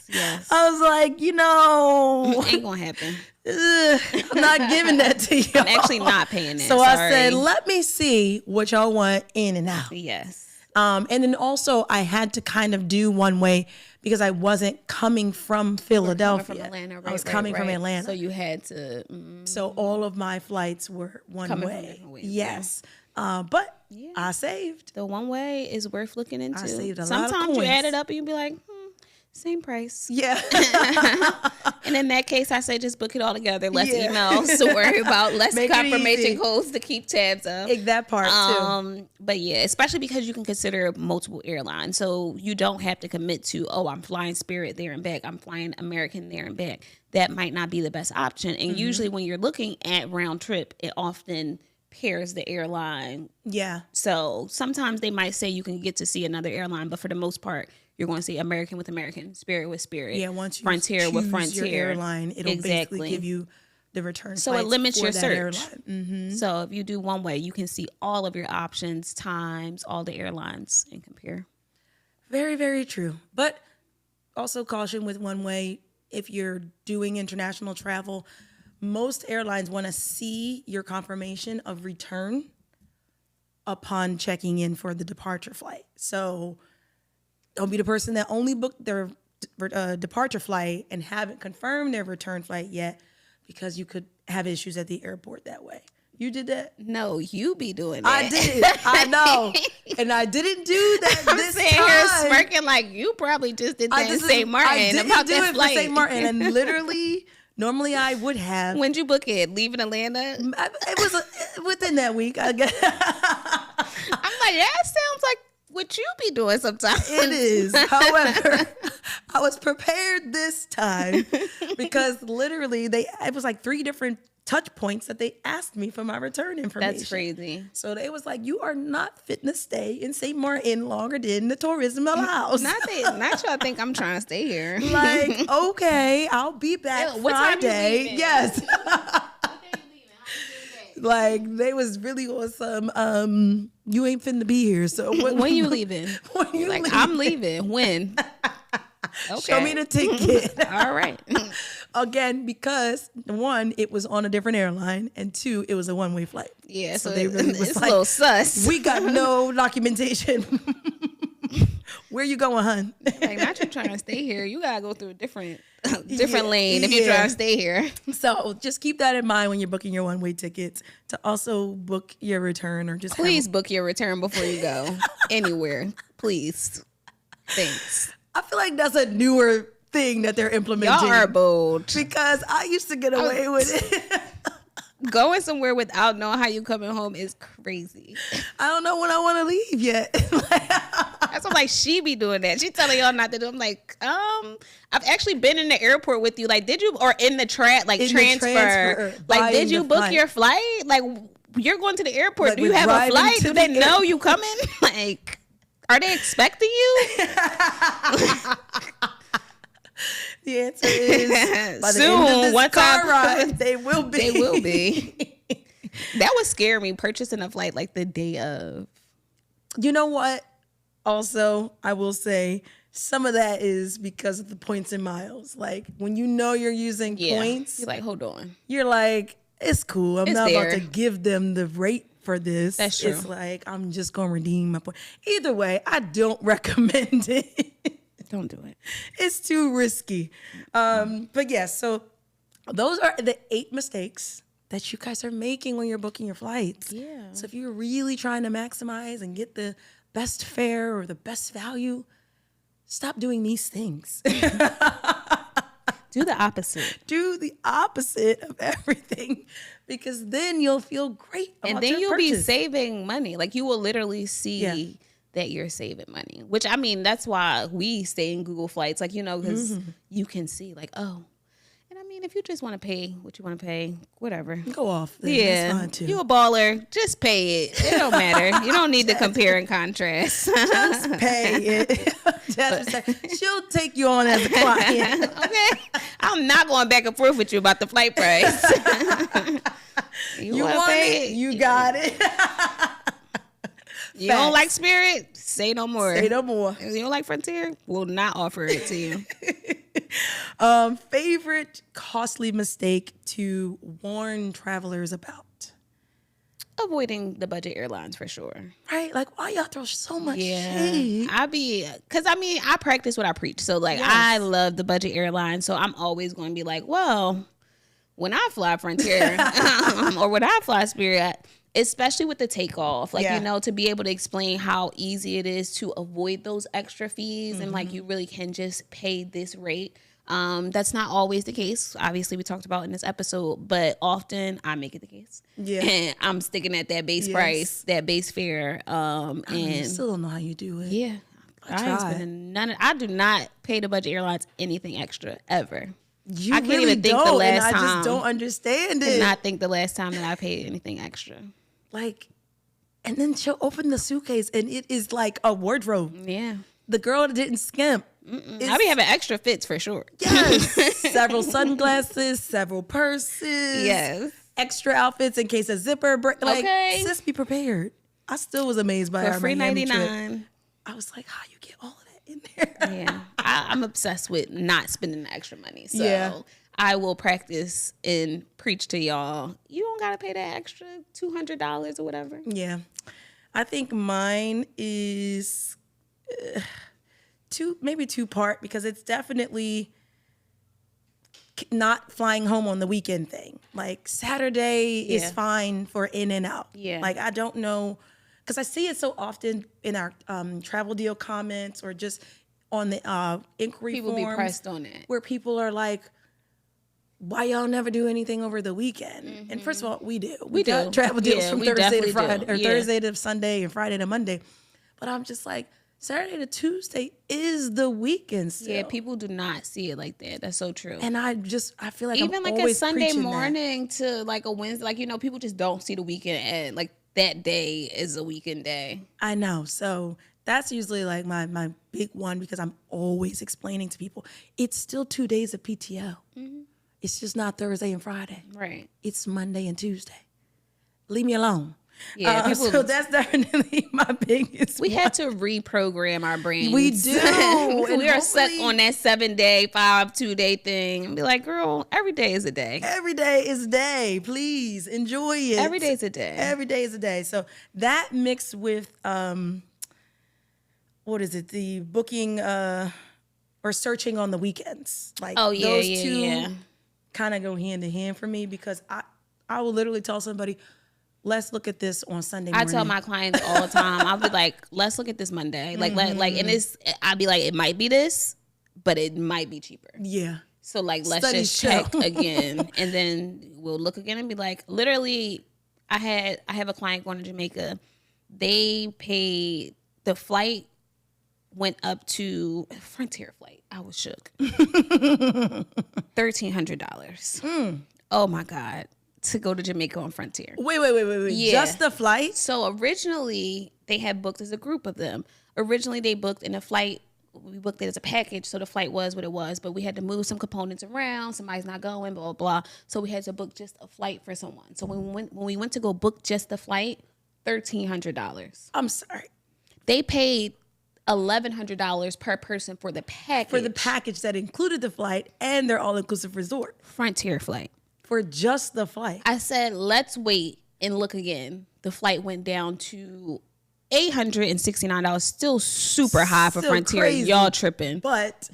B: yes.
A: I was like,
B: ain't gonna happen.
A: I'm not giving that to y'all.
B: I'm actually not paying that.
A: So
B: sorry.
A: I said, let me see what y'all want in and out.
B: Yes.
A: And then also I had to kind of do one way because I wasn't coming from Philadelphia.
B: From Atlanta,
A: I was coming from Atlanta.
B: So you had to.
A: So all of my flights were one way. Yes. But I saved.
B: The one way is worth looking into.
A: I saved a lot of
B: Sometimes
A: coins.
B: you add it up and you be like, same price.
A: Yeah.
B: And in that case, I say just book it all together. Less emails to worry about. Less confirmation codes to keep tabs of.
A: That part too.
B: But yeah, especially because you can consider multiple airlines. So you don't have to commit to, I'm flying Spirit there and back. I'm flying American there and back. That might not be the best option. And usually when you're looking at round trip, it often pairs the airline.
A: Yeah.
B: So sometimes they might say you can get to see another airline, but for the most part, you're going to see American with American, Spirit with Spirit.
A: Yeah, once you
B: Frontier with Frontier,
A: your airline, it'll basically give you the return.
B: So it limits your search.
A: Mm-hmm.
B: So if you do one way, you can see all of your options, times, all the airlines, and compare.
A: Very, very true. But also caution with one way, if you're doing international travel, most airlines want to see your confirmation of return upon checking in for the departure flight. So don't be the person that only booked their departure flight and haven't confirmed their return flight yet, because you could have issues at the airport that way. You did that?
B: No, you be doing that.
A: I did. I know. And I didn't do that
B: I'm
A: this
B: sitting
A: time.
B: here smirking like you probably just did that in St. Martin about that flight.
A: St. Martin, and literally, normally I would have.
B: When'd you book it? Leaving Atlanta?
A: It was within that week, I guess.
B: I'm like, that sounds like what you be doing sometimes.
A: It is. However, I was prepared this time because literally it was like 3 different touch points that they asked me for my return information.
B: That's crazy.
A: So they was like, you are not fit to stay in St. Martin longer than the tourism allows.
B: Not y'all think I'm trying to stay here.
A: Like, okay, I'll be back
B: what time
A: Friday.
B: you leaving?
A: Yes. Like, they was really on some, you ain't finna be here. So
B: when you leaving?
A: When you
B: like,
A: leaving?
B: I'm leaving. When? Okay.
A: Show me the ticket.
B: All right.
A: Again, because 1, it was on a different airline, and 2, it was a one-way flight.
B: Yeah, so
A: they really was
B: it's
A: like,
B: a little sus.
A: We got no documentation Where you going, hun?
B: Like, not you trying to stay here. You gotta go through a different lane if you're trying to stay here.
A: So just keep that in mind when you're booking your one-way tickets, to also book your return, or just
B: please book your return before you go anywhere. Please. Thanks.
A: I feel like that's a newer thing that they're implementing.
B: Y'all are bold.
A: Because I used to get away with it.
B: Going somewhere without knowing how you coming home is crazy.
A: I don't know when I want to leave yet.
B: That's what, like, she be doing that. She telling y'all not to do. I'm like, I've actually been in the airport with you. Like, did you, or in the transfer? Like, did you book your flight? Like, you're going to the airport. Like, do you have a flight? Do they know you coming? Like, are they expecting you?
A: The answer is by the
B: soon.
A: End of this
B: One
A: car
B: time,
A: ride, they will be.
B: They will be. That would scare me, purchasing a flight like the day of.
A: You know what? Also, I will say some of that is because of the points and miles. Like, when you know you're using points,
B: you're like, hold on.
A: You're like, it's cool. I'm not about to give them the rate for this.
B: That's true.
A: It's like, I'm just going to redeem my point. Either way, I don't recommend it.
B: Don't do it.
A: It's too risky. But yeah, so those are the 8 mistakes that you guys are making when you're booking your flights.
B: Yeah.
A: So if you're really trying to maximize and get the best fare or the best value, stop doing these things.
B: Do the opposite.
A: Do the opposite of everything, because then you'll feel great about
B: and then
A: your
B: you'll
A: purchase.
B: be saving money. Like, you will literally see that you're saving money, which, I mean, that's why we stay in Google Flights, like, you know, because you can see, like, oh, and I mean, if you just want to pay what you want to pay, whatever,
A: go off. Then.
B: Yeah,
A: that's fine too.
B: You a baller, just pay it. It don't matter. You don't need to compare and contrast.
A: Just pay it. She'll take you on as a client.
B: Okay, I'm not going back and forth with you about the flight price. you want it?
A: You got it.
B: You don't like Spirit? Say no more.
A: Say no more.
B: If you don't like Frontier, we'll not offer it to you.
A: Favorite costly mistake to warn travelers about?
B: Avoiding the budget airlines, for sure.
A: Right? Like, why y'all throw so much shade?
B: Because I mean, I practice what I preach. So, like, I love the budget airlines. So I'm always going to be like, well, when I fly Frontier or when I fly Spirit, especially with the takeoff, like, you know, to be able to explain how easy it is to avoid those extra fees and, like, you really can just pay this rate. That's not always the case. Obviously, we talked about in this episode, but often I make it the case. Yeah. And I'm sticking at that base price, that base fare. And
A: I still don't know how you do it.
B: Yeah. I do not pay the budget airlines anything extra, ever.
A: I can't even think the last time. I just don't understand it.
B: I cannot think the last time that I paid anything extra.
A: Like, and then she'll open the suitcase and it is like a wardrobe.
B: Yeah.
A: The girl didn't skimp.
B: I be having extra fits for sure.
A: Yes. Several sunglasses, several purses.
B: Yes.
A: Extra outfits in case a zipper break. Like, sis, be prepared. I still was amazed by our Miami trip. I was like, how you get all of that in there?
B: Yeah. I'm obsessed with not spending the extra money. So I will practice and preach to y'all. You don't got to pay that extra $200 or whatever.
A: Yeah. I think mine is maybe two-part, because it's definitely not flying home on the weekend thing. Like, Saturday is fine for in and out. Yeah. Like, I don't know, because I see it so often in our travel deal comments or just on the inquiry
B: people
A: forms.
B: People be pressed on it.
A: Where people are like, why y'all never do anything over the weekend? Mm-hmm. And first of all, we do. We do travel deals from Thursday to Friday, or Thursday to Sunday and Friday to Monday. But I'm just like, Saturday to Tuesday is the weekend still.
B: Yeah, people do not see it like that. That's so true.
A: And I feel like
B: even
A: I'm
B: like
A: always
B: a Sunday
A: morning
B: to like a Wednesday, like, you know, people just don't see the weekend and like that day is a weekend day.
A: I know. So that's usually like my big one, because I'm always explaining to people, it's still 2 days of PTO. Mm-hmm. It's just not Thursday and Friday.
B: Right.
A: It's Monday and Tuesday. Leave me alone.
B: Yeah,
A: so that's definitely my biggest
B: We
A: one.
B: had to reprogram our brains.
A: We do.
B: We are stuck on that 7-day, 2-day thing and be like, girl, every day is a day.
A: Every day is a day. Please enjoy it.
B: Every day is a day.
A: Every day is a day. So that mixed with, what what is it? The booking or searching on the weekends. Like
B: those two
A: kind of go hand in hand for me because I will literally tell somebody, let's look at this on Sunday morning.
B: I tell my clients all the time, I'll be like, let's look at this Monday. Like, and I'll be like, it might be this, but it might be cheaper.
A: Yeah.
B: So like, let's
A: Studies
B: just check again, and then we'll look again and be like, literally, I have a client going to Jamaica. They paid, the flight went up to Frontier flight. I was shook. $1,300. Oh my God. To go to Jamaica on Frontier.
A: Wait.
B: Yeah.
A: Just the flight?
B: So originally they had booked as a group of them. Originally they booked in a flight. We booked it as a package, so the flight was what it was, but we had to move some components around. Somebody's not going, blah, blah, blah. So we had to book just a flight for someone. So when we went to go book just the flight, $1,300.
A: I'm sorry.
B: They paid $1,100 per person for the package.
A: For the package that included the flight and their all-inclusive resort.
B: Frontier flight.
A: For just the flight.
B: I said, let's wait and look again. The flight went down to $869. Still super high for Frontier.
A: Crazy.
B: Y'all tripping.
A: But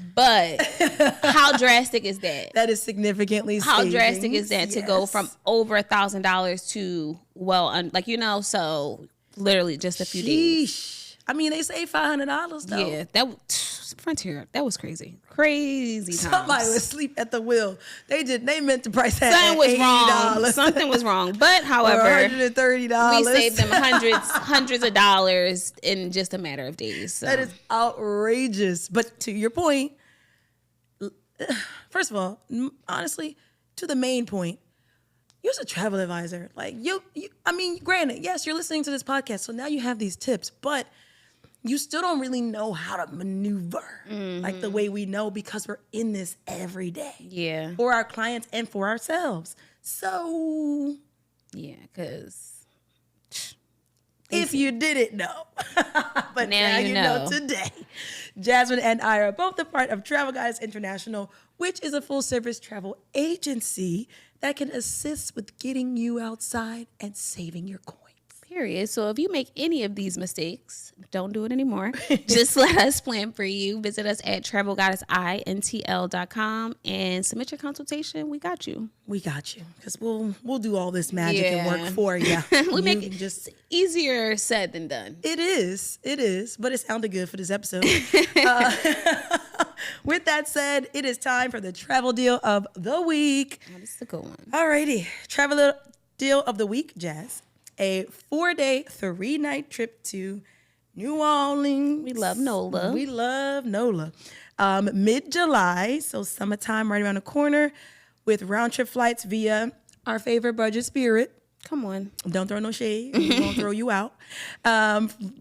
B: how drastic is that?
A: That is significantly
B: How
A: savings.
B: drastic is that to go from over $1,000 to so literally just a few days.
A: I mean, they say $500 though.
B: Yeah, Frontier. That was crazy. Crazy times.
A: Somebody would sleep at the wheel. They meant to price that
B: Something was
A: at
B: wrong.
A: $80.
B: Something was wrong. But
A: Or
B: however,
A: $130.
B: we saved them hundreds of dollars in just a matter of days. So.
A: That is outrageous. But to your point, first of all, honestly, to the main point, use a travel advisor. Like I mean, granted, yes, you're listening to this podcast, so now you have these tips, but you still don't really know how to maneuver like the way we know because we're in this every day.
B: Yeah.
A: For our clients and for ourselves. So
B: yeah, because
A: if you didn't know, but
B: now you know
A: today. Jasmine and I are both a part of Travel Guys International, which is a full-service travel agency that can assist with getting you outside and saving your coins.
B: Period. So if you make any of these mistakes, don't do it anymore. Just let us plan for you. Visit us at travelgoddessintl.com and submit your consultation. We got you.
A: We got you, because we'll do all this magic and work for you.
B: We make it just easier said than done.
A: It is, but it sounded good for this episode. With that said, it is time for the travel deal of the week.
B: Oh, this is a good one.
A: Alrighty, travel deal of the week, Jazz. A 4-day, 3-night trip to New Orleans.
B: We love NOLA.
A: Mid-July, so summertime right around the corner, with round-trip flights via our favorite budget, Spirit.
B: Come on.
A: Don't throw no shade. We're going to throw you out.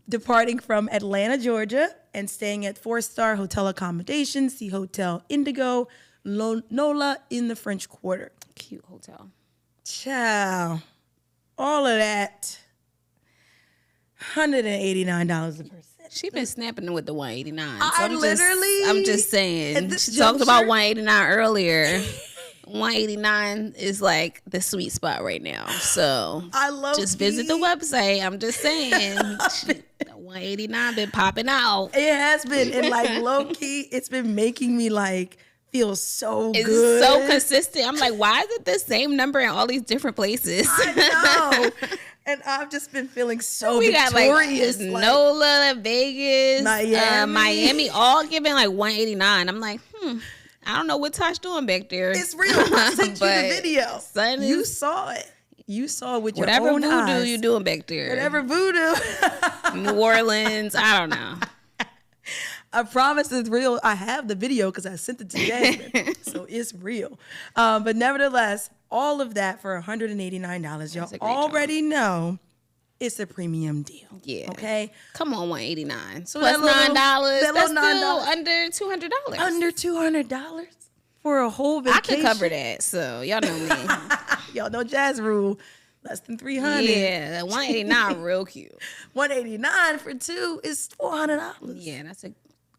A: Departing from Atlanta, Georgia, and staying at 4-star hotel accommodations, the Hotel Indigo, NOLA in the French Quarter.
B: Cute hotel.
A: Ciao. All of that, $189 a person.
B: She been snapping with the 189. So
A: I'm
B: just saying. She talked about 189 earlier. 189 is like the sweet spot right now. So just visit the website. I'm just saying. 189 been popping out.
A: It has been, and like low key, it's been making me like feel so good.
B: It's so consistent. I'm like, why is it the same number in all these different places?
A: I know. And I've just been feeling so
B: we
A: victorious.
B: Got like NOLA, Vegas,
A: Miami,
B: all giving like 189. I'm like, I don't know what Tosh doing back there.
A: It's real. I sent you the video. You saw it. You saw it with your own eyes.
B: Whatever voodoo you doing back there.
A: Whatever voodoo.
B: New Orleans. I don't know.
A: I promise it's real. I have the video because I sent it to Jasmine. So it's real. But nevertheless, all of that for $189. Y'all already know it's a premium deal.
B: Yeah.
A: Okay?
B: Come on, $189.
A: So
B: plus $9. That's
A: $9.
B: still under $200.
A: Under $200 for a whole vacation.
B: I could cover that. So y'all know me.
A: Y'all know Jazz rule. Less than $300.
B: Yeah, $189 real cute.
A: $189 for 2 is $400.
B: Yeah, that's a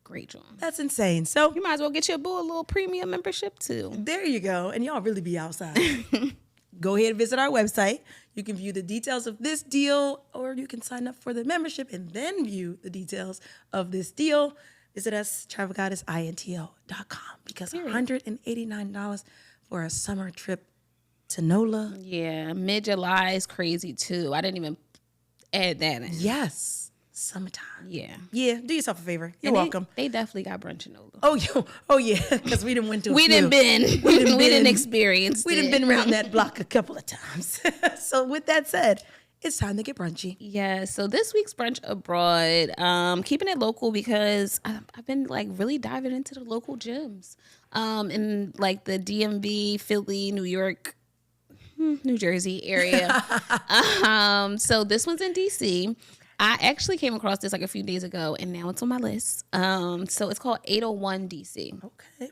B: great job.
A: That's insane. So
B: you might as well get your boo a little premium membership too.
A: There you go. And y'all really be outside. go ahead and visit our website. You can view the details of this deal, or you can sign up for the membership and then view the details of this deal. Visit us, travelgoddessintl.com, because $189 for a summer trip to NOLA.
B: Yeah, mid-July is crazy too. I didn't even add that in.
A: Yes. Summertime.
B: Yeah.
A: Yeah, do yourself a favor. You're welcome.
B: They definitely got brunch in NOLA.
A: Oh yeah, because we didn't went to a
B: We
A: few.
B: didn't been. We didn't experience
A: We didn't been around that block a couple of times. So with that said, it's time to get brunchy.
B: Yeah, so this week's Brunch Abroad, keeping it local because I've been like really diving into the local gyms in like the DMV, Philly, New York, New Jersey area. So this one's in DC. I actually came across this like a few days ago, and now it's on my list. So it's called 801 DC.
A: Okay.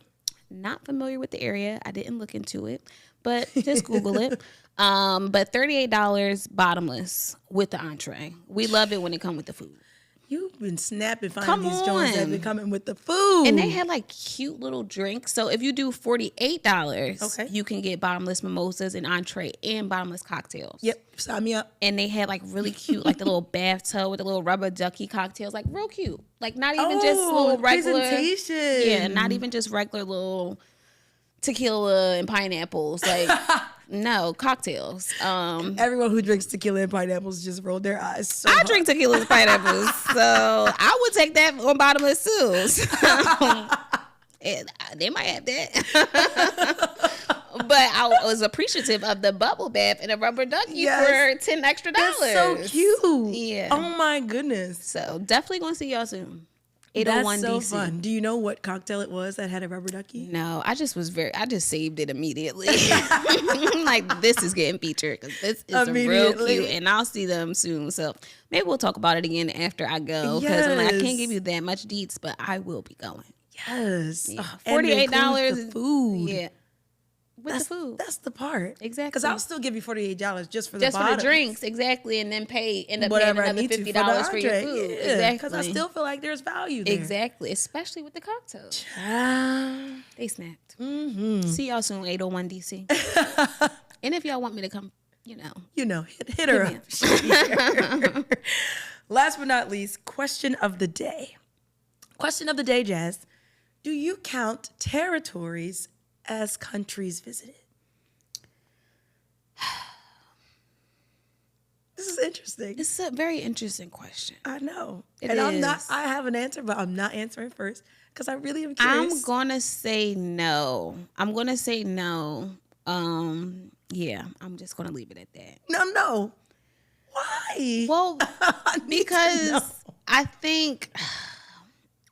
B: Not familiar with the area. I didn't look into it, but just Google it. But $38 bottomless with the entree. We love it when it comes with the food.
A: You've been snapping finding
B: Come
A: these joints that
B: on.
A: been coming with the food.
B: And they had like cute little drinks. So if you do $48,
A: Okay.
B: you can get bottomless mimosas and entree and bottomless cocktails.
A: Yep, sign me up.
B: And they had like really cute, like the little bathtub with the little rubber ducky cocktails, like real cute. Like not even just little regular.
A: presentation.
B: Yeah, not even just regular little tequila and pineapples. Like no, cocktails.
A: Everyone who drinks tequila and pineapples just rolled their eyes. So
B: I
A: hard.
B: drink tequila and pineapples, so I would take that on bottomless too. So, and they might have that. But I was appreciative of the bubble bath and a rubber ducky for $10 extra.
A: That's so cute.
B: Yeah.
A: Oh my goodness.
B: So definitely gonna see y'all soon. 801
A: That's so
B: DC.
A: fun. Do you know what cocktail it was that had a rubber ducky?
B: No, I just saved it immediately. Like this is getting featured because this is real cute, and I'll see them soon. So maybe we'll talk about it again after I go because I'm like, I can't give you that much deets, but I will be going.
A: Yes.
B: Yeah.
A: And it includes
B: $48
A: the food.
B: Yeah, with the food.
A: That's the part.
B: Exactly.
A: Because I'll still give you $48 just for the
B: Just for the
A: bottoms.
B: drinks, exactly, and then end up paying
A: Whatever I
B: another
A: need to
B: $50 for your
A: entree.
B: food.
A: Yeah,
B: Exactly.
A: because I still feel like there's value there.
B: Exactly, especially with the cocktails. They snapped.
A: Mm-hmm.
B: See y'all soon, 801 DC. And if y'all want me to come,
A: hit her
B: me
A: up. She's here. Last but not least, question of the day. Question of the day, Jazz. Do you count territories as countries visited? This is interesting.
B: This is a very interesting question.
A: I know.
B: It
A: I'm
B: is.
A: not, I have an answer, but I'm not answering first because I really am curious.
B: I'm gonna say no. Yeah, I'm just gonna leave it at that.
A: No. Why?
B: Well,
A: I need to know.
B: because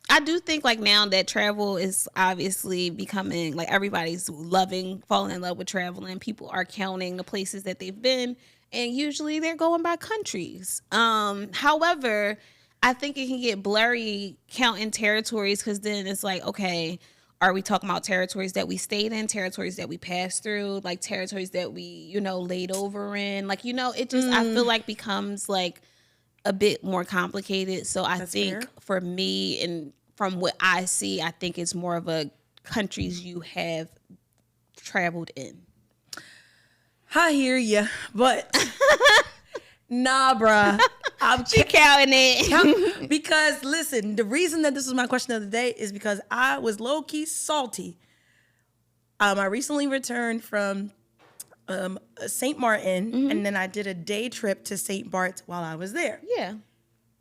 B: I do think like now that travel is obviously becoming like everybody's falling in love with traveling. People are counting the places that they've been, and usually they're going by countries. However, I think it can get blurry counting territories because then it's like, okay, are we talking about territories that we stayed in, territories that we passed through, like territories that we, laid over in? Like, it just, I feel like becomes like a bit more complicated. So I think
A: fair.
B: for me and from what I see, I think it's more of a countries you have traveled in.
A: I hear you, but nah, bruh. I'm
B: counting it.
A: Because listen, the reason that this was my question of the day is because I was low-key salty. I recently returned from St. Martin, and then I did a day trip to St. Bart's while I was there.
B: Yeah.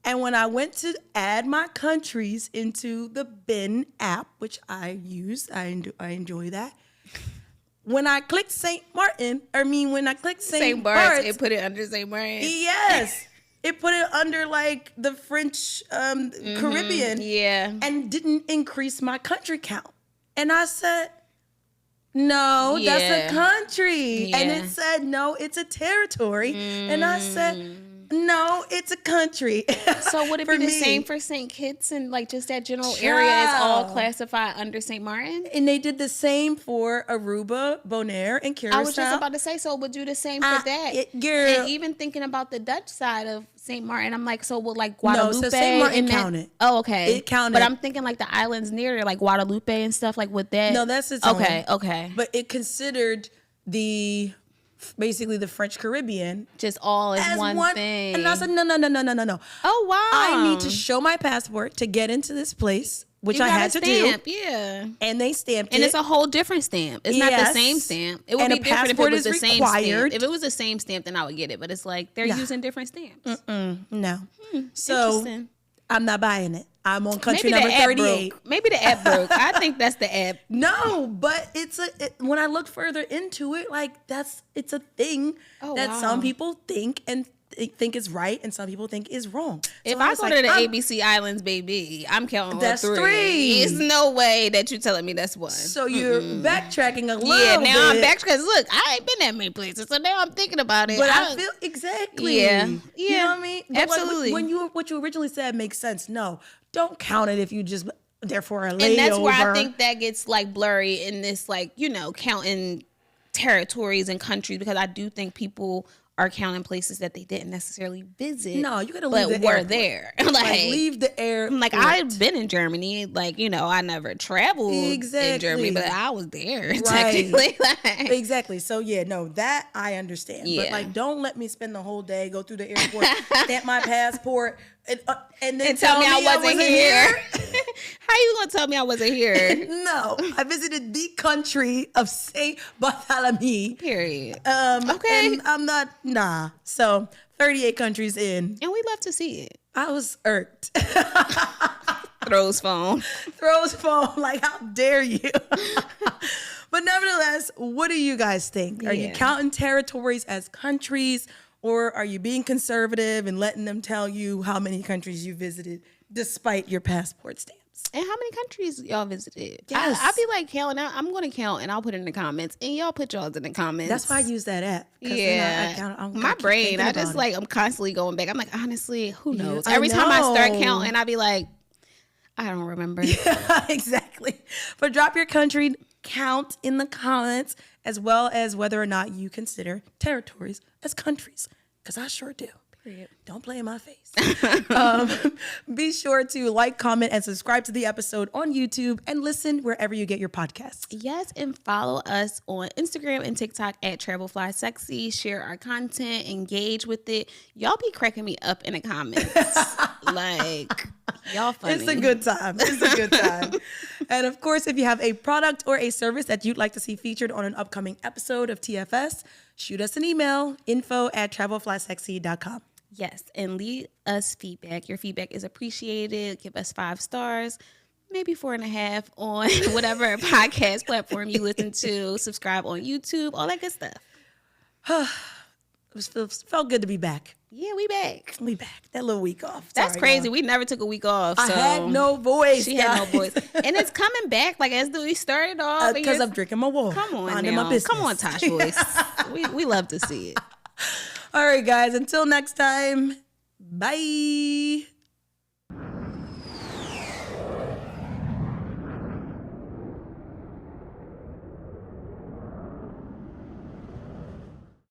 A: And when I went to add my countries into the BIN app, which I use, I enjoy that. When I clicked St. Bart's,
B: St. Bart's, it put it under St. Martin.
A: Yes. It put it under like the French Caribbean.
B: Yeah.
A: And didn't increase my country count. And I said, no, that's a country.
B: Yeah.
A: And it said, no, it's a territory. And I said, no, it's a country.
B: So would it be the same for St. Kitts and like just that general area is all classified under St. Martin?
A: And they did the same for Aruba, Bonaire, and Curacao.
B: I was just about to say, so would do the same for that.
A: Girl.
B: And even thinking about the Dutch side of St. Martin, I'm like, so will like Guadalupe?
A: No, so St. Martin counted.
B: Oh, okay.
A: It counted.
B: But I'm thinking like the islands near there, like Guadalupe and stuff, like with that.
A: No, that's its own.
B: Okay.
A: But it considered the basically the French Caribbean.
B: Just all as one thing.
A: And I said, no.
B: Oh, wow.
A: I need to show my passport to get into this place, which I had to
B: stamp,
A: do.
B: Yeah.
A: And they stamped it.
B: And it's a whole different stamp. It's not the same stamp. It would be different if it was the same stamp. If it was the same stamp, then I would get it. But it's like they're using different stamps.
A: No. So I'm not buying it. I'm on country number 38.
B: Maybe the app broke. I think that's the app.
A: No, but when I look further into it, like it's a thing that some people think and think is right and some people think is wrong.
B: If I go to the ABC Islands, baby, I'm counting on three. There's no way that you're telling me that's one.
A: So you're backtracking a little bit.
B: Yeah, now I'm backtracking. Look, I ain't been that many places, so now I'm thinking about it.
A: But I feel exactly.
B: Yeah.
A: You know what I mean? But
B: absolutely.
A: What you originally said makes sense. No, don't count it if you just therefore a layover.
B: And that's where I think that gets like blurry in this, like, you know, counting territories and countries, because I do think people are counting places that they didn't necessarily visit.
A: No, you gotta leave the
B: but were
A: airport.
B: there.
A: Like leave the airport.
B: Like I've been in Germany. Like, you know, I never traveled in Germany, but I was there technically. Like.
A: Exactly. So yeah, no, that I understand.
B: Yeah.
A: But like, don't let me spend the whole day, go through the airport, stamp my passport, and then
B: tell me I wasn't here. How you gonna tell me I wasn't here?
A: No, I visited the country of St. Bartholomew.
B: Period.
A: Okay. And I'm not, So 38 countries in.
B: And we love to see it.
A: I was irked.
B: Throws phone.
A: Like, how dare you? But nevertheless, what do you guys think? Are you counting territories as countries, or are you being conservative and letting them tell you how many countries you visited despite your passport stamps?
B: And how many countries y'all visited?
A: Yes.
B: I feel like counting. I'm going to count and I'll put it in the comments. And y'all put y'all's in the comments.
A: That's why I use that app.
B: Yeah. My brain, I just like, I'm constantly going back. I'm like, honestly, who knows? Every time I start counting, I be like, I don't remember.
A: Yeah, exactly. But drop your country count in the comments, as well as whether or not you consider territories as countries, because I sure do. Period. Don't play in my face. Be sure to like, comment, and subscribe to the episode on YouTube, and listen wherever you get your podcasts.
B: Yes, and follow us on Instagram and TikTok at 𝗓𝗏𝐻𝑠exy. Share our content, engage with it. Y'all be cracking me up in the comments. Like, y'all funny.
A: It's a good time. And of course, if you have a product or a service that you'd like to see featured on an upcoming episode of TFS, shoot us an email, info@𝗓𝗏𝐻𝑠exy.com.
B: Yes, and leave us feedback. Your feedback is appreciated. Give us 5 stars, maybe 4.5 on whatever podcast platform you listen to. Subscribe on YouTube, all that good stuff.
A: It felt good to be back.
B: Yeah, we back.
A: That little week off.
B: That's crazy. We never took a week off.
A: I had no voice.
B: She had no voice. And it's coming back like as we started off.
A: Because I'm drinking my water.
B: Come on
A: Minding
B: now.
A: my business.
B: Come on, Tosh voice. We love to see it.
A: All right, guys. Until next time. Bye.